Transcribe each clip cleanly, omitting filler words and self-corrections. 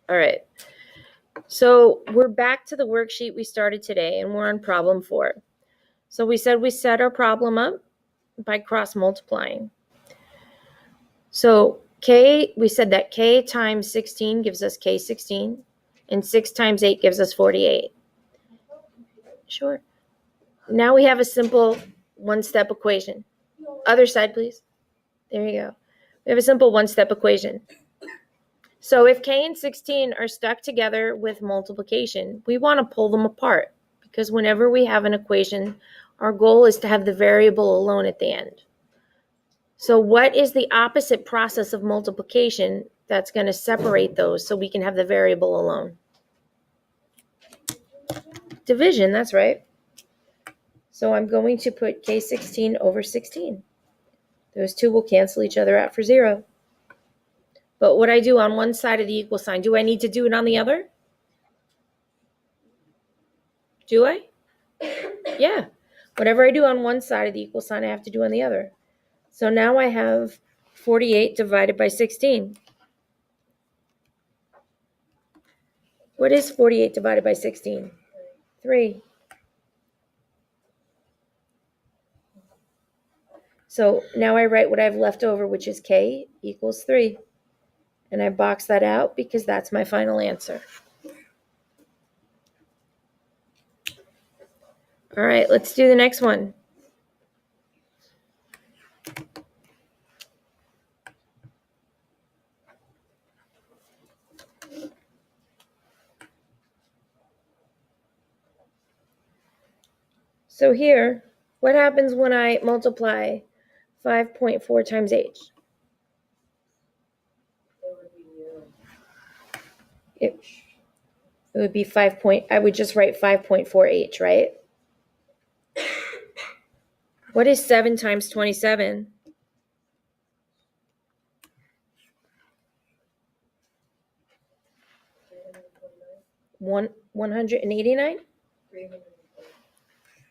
All right. So we're back to the worksheet we started today, and we're on problem 4. So we said we set our problem up by cross multiplying. So we said that k times 16 gives us k16, and 6 times 8 gives us 48. Sure. Now we have a simple one-step equation. Other side, please. There you go. We have a simple one-step equation. So if k and 16 are stuck together with multiplication, we want to pull them apart, because whenever we have an equation, our goal is to have the variable alone at the end. So what is the opposite process of multiplication that's going to separate those so we can have the variable alone? Division, that's right. So I'm going to put k16 over 16. Those two will cancel each other out for 0. But what I do on one side of the equal sign, do I need to do it on the other? Do I? Yeah. Whatever I do on one side of the equal sign, I have to do on the other. So now I have 48 divided by 16. What is 48 divided by 16? 3. So now I write what I have left over, which is k equals 3. And I box that out because that's my final answer. All right, let's do the next one. So here, what happens when I multiply 5.4 times h? It would be I would just write 5.4h, right? What is 7 times 27? 189?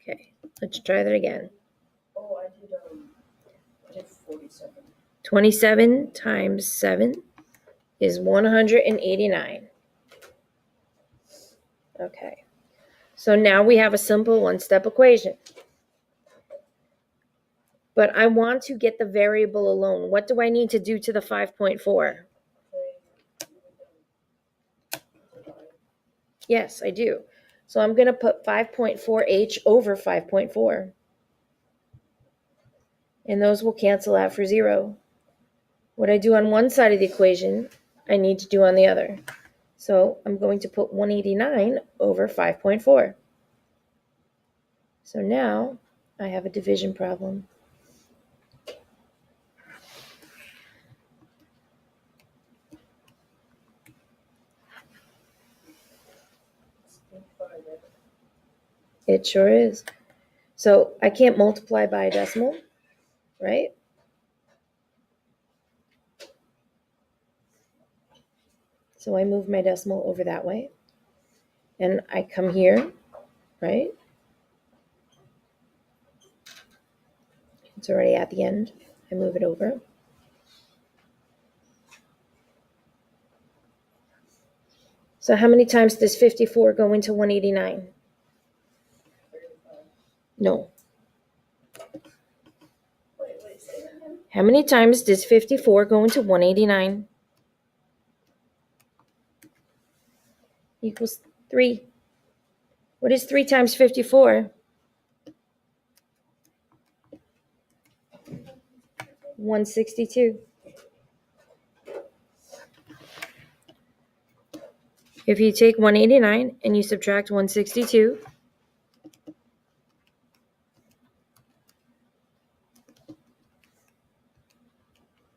Okay, let's try that again. Oh, I did 47. 27 times 7 is 189. Okay, so now we have a simple one-step equation. But I want to get the variable alone. What do I need to do to the 5.4? Yes, I do. So I'm going to put 5.4h over 5.4. And those will cancel out for 0. What I do on one side of the equation, I need to do on the other. So I'm going to put 189 over 5.4. So now I have a division problem. It sure is. So I can't multiply by a decimal, right? So I move my decimal over that way. And I come here, right? It's already at the end. I move it over. So how many times does 54 go into 189? No. How many times does 54 go into 189? Equals 3. What is 3 times 54? 162. If you take 189 and you subtract 162,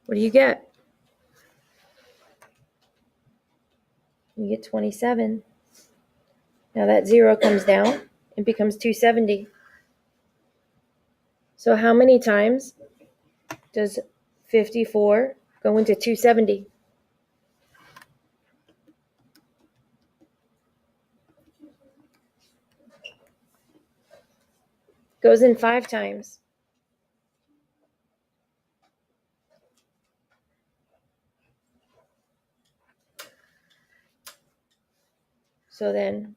what do you get? You get 27. Now that 0 comes down and becomes 270. So how many times does 54 go into 270? Goes in 5 times. So then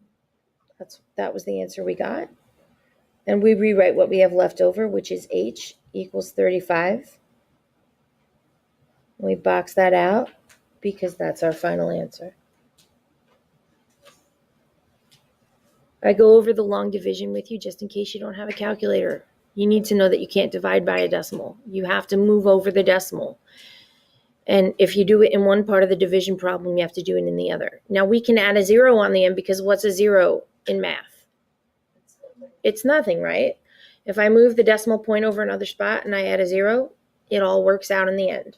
that was the answer we got. And we rewrite what we have left over, which is h equals 35. We box that out because that's our final answer. I go over the long division with you just in case you don't have a calculator. You need to know that you can't divide by a decimal. You have to move over the decimal. And if you do it in one part of the division problem, you have to do it in the other. Now we can add a 0 on the end because what's a 0 in math? It's nothing, right? If I move the decimal point over another spot and I add a 0, it all works out in the end.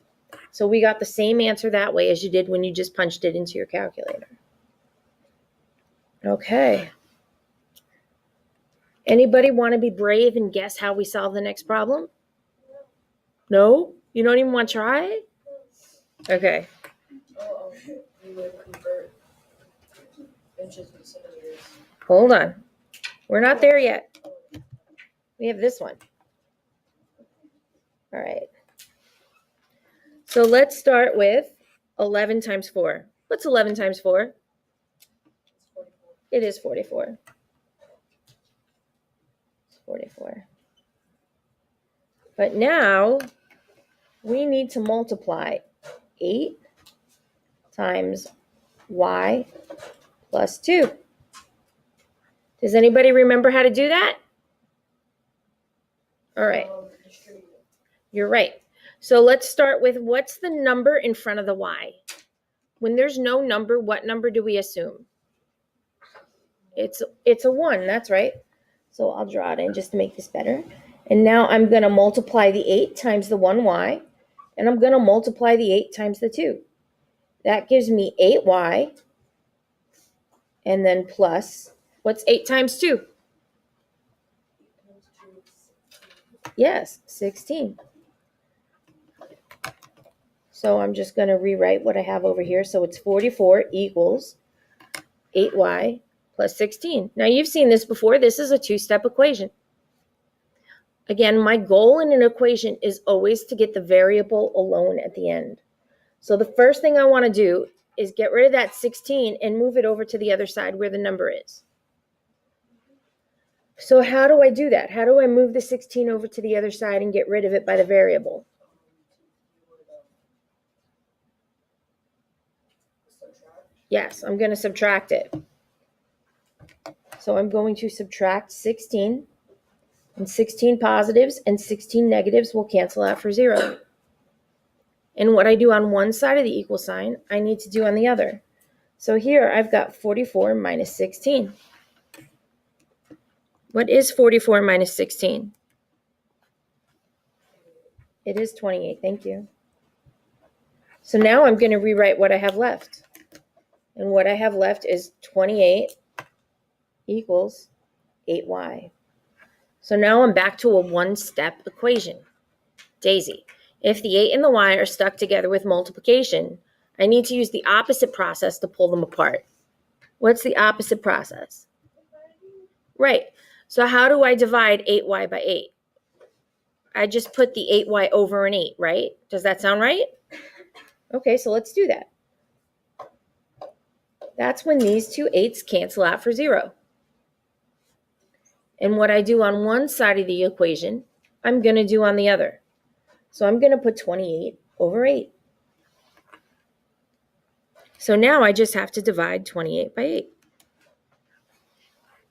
So we got the same answer that way as you did when you just punched it into your calculator. Okay. Anybody want to be brave and guess how we solve the next problem? No? You don't even want to try? Okay. We would convert inches to centimeters. Hold on. We're not there yet. We have this one. All right. So let's start with 11 times 4. What's 11 times 4? It is 44. It's 44. But now we need to multiply 8 times y plus 2. Does anybody remember how to do that? All right. You're right. So let's start with what's the number in front of the y? When there's no number, what number do we assume? It's a 1, that's right. So I'll draw it in just to make this better. And now I'm going to multiply the 8 times the 1y, and I'm going to multiply the 8 times the 2. That gives me 8y, and then plus, what's 8 times 2? Yes, 16. So I'm just going to rewrite what I have over here. So it's 44 equals 8y plus 16. Now you've seen this before. This is a two-step equation. Again, my goal in an equation is always to get the variable alone at the end. So the first thing I want to do is get rid of that 16 and move it over to the other side where the number is. So how do I do that? How do I move the 16 over to the other side and get rid of it by the variable? Yes, I'm going to subtract it. So I'm going to subtract 16, and 16 positives and 16 negatives will cancel out for 0. And what I do on one side of the equal sign, I need to do on the other. So here I've got 44 minus 16. What is 44 minus 16? It is 28, thank you. So now I'm going to rewrite what I have left. And what I have left is 28 equals 8y. So now I'm back to a one-step equation. Daisy, if the 8 and the y are stuck together with multiplication, I need to use the opposite process to pull them apart. What's the opposite process? Right. So how do I divide 8y by 8? I just put the 8y over an 8, right? Does that sound right? Okay, so let's do that. That's when these two 8s cancel out for 0. And what I do on one side of the equation, I'm going to do on the other. So I'm going to put 28 over 8. So now I just have to divide 28 by 8.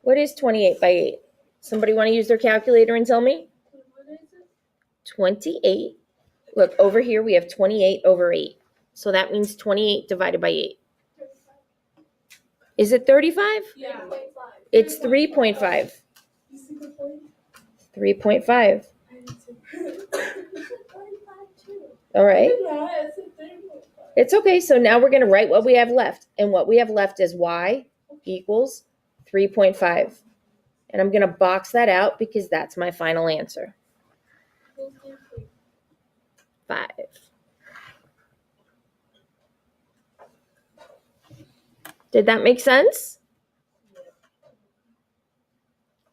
What is 28 by 8? Somebody want to use their calculator and tell me? 28. Look, over here we have 28 over 8. So that means 28 divided by 8. Is it 35? Yeah. It's 3.5. 3.5. All right. It's okay. So now we're going to write what we have left. And what we have left is y equals 3.5. And I'm going to box that out because that's my final answer. 5. Did that make sense?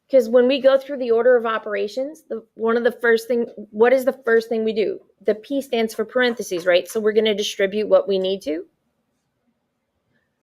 Because when we go through the order of operations, what is the first thing we do? The P stands for parentheses, right? So we're going to distribute what we need to.